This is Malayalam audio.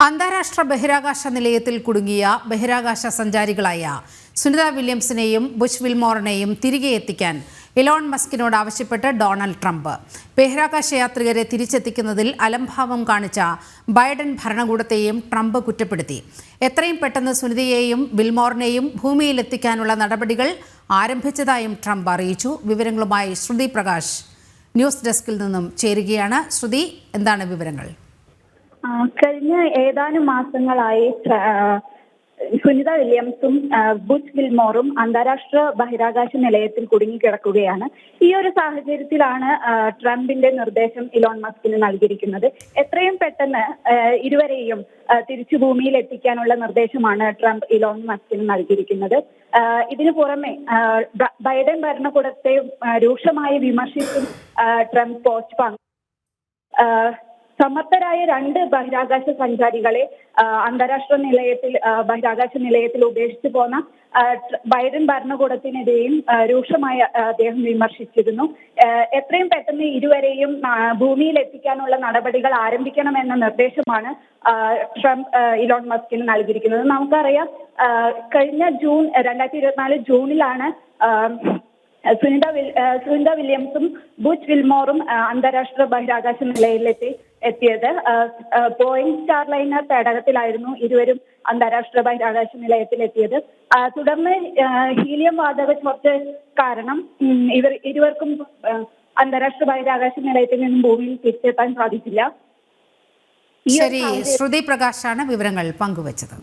അന്താരാഷ്ട്ര ബഹിരാകാശ നിലയത്തിൽ കുടുങ്ങിയ ബഹിരാകാശ സഞ്ചാരികളായ സുനിത വില്യംസിനെയും ബുഷ് വിൽമോറിനെയും തിരികെ എത്തിക്കാൻ ഇലോൺ മസ്കിനോട് ആവശ്യപ്പെട്ട് ഡൊണാൾഡ് ട്രംപ്. ബഹിരാകാശ യാത്രികരെ തിരിച്ചെത്തിക്കുന്നതിൽ അലംഭാവം കാണിച്ച ബൈഡൻ ഭരണകൂടത്തെയും ട്രംപ് കുറ്റപ്പെടുത്തി. എത്രയും പെട്ടെന്ന് സുനിതയെയും വിൽമോറിനെയും ഭൂമിയിലെത്തിക്കാനുള്ള നടപടികൾ ആരംഭിച്ചതായും ട്രംപ് അറിയിച്ചു. വിവരങ്ങളുമായി ശ്രുതി പ്രകാശ് ന്യൂസ് ഡെസ്കിൽ നിന്നും ചേരുകയാണ്. ശ്രുതി, എന്താണ് വിവരങ്ങൾ? കഴിഞ്ഞ ഏതാനും മാസങ്ങളായി സുനിത വില്യംസും ബുഷ് വിൽമോറും അന്താരാഷ്ട്ര ബഹിരാകാശ നിലയത്തിൽ കുടുങ്ങിക്കിടക്കുകയാണ്. ഈ ഒരു സാഹചര്യത്തിലാണ് ട്രംപിന്റെ നിർദ്ദേശം ഇലോൺ മസ്കിന് നൽകിയിരിക്കുന്നത്. എത്രയും പെട്ടെന്ന് ഇരുവരെയും തിരിച്ചു ഭൂമിയിൽ എത്തിക്കാനുള്ള നിർദ്ദേശമാണ് ട്രംപ് ഇലോൺ മസ്കിന് നൽകിയിരിക്കുന്നത്. ഇതിനു പുറമെ ബൈഡൻ ഭരണകൂടത്തെ രൂക്ഷമായി വിമർശിച്ചും ട്രംപ് പോസ്റ്റ് സമർത്ഥരായ 2 ബഹിരാകാശ സഞ്ചാരികളെ അന്താരാഷ്ട്ര ബഹിരാകാശ നിലയത്തിൽ ഉപേക്ഷിച്ചു പോന്ന ബൈഡൻ ഭരണകൂടത്തിനെതിരെയും രൂക്ഷമായി അദ്ദേഹം വിമർശിച്ചിരുന്നു. എത്രയും പെട്ടെന്ന് ഇരുവരെയും ഭൂമിയിൽ എത്തിക്കാനുള്ള നടപടികൾ ആരംഭിക്കണമെന്ന നിർദ്ദേശമാണ് ട്രംപ് ഇലോൺ മസ്കിന് നൽകിയിരിക്കുന്നത്. നമുക്കറിയാം, കഴിഞ്ഞ 2024 ജൂണിലാണ് സുനിത വില്യംസും ബുഷ് വിൽമോറും അന്താരാഷ്ട്ര ബഹിരാകാശ നിലയത്തിലെത്തിയത്. ബോയിങ് സ്റ്റാർലൈനർ പേടകത്തിലായിരുന്നു ഇരുവരും അന്താരാഷ്ട്ര ബഹിരാകാശ നിലയത്തിലെത്തിയത്. തുടർന്ന് ഹീലിയം വാതക ചോർച്ച കാരണം ഇരുവർക്കും അന്താരാഷ്ട്ര ബഹിരാകാശ നിലയത്തിൽ നിന്നും ഭൂമിയിൽ തിരിച്ചെത്താൻ സാധിച്ചില്ല. ശരി, ശ്രുതി പ്രകാശാണ് വിവരങ്ങൾ പങ്കുവച്ചത്.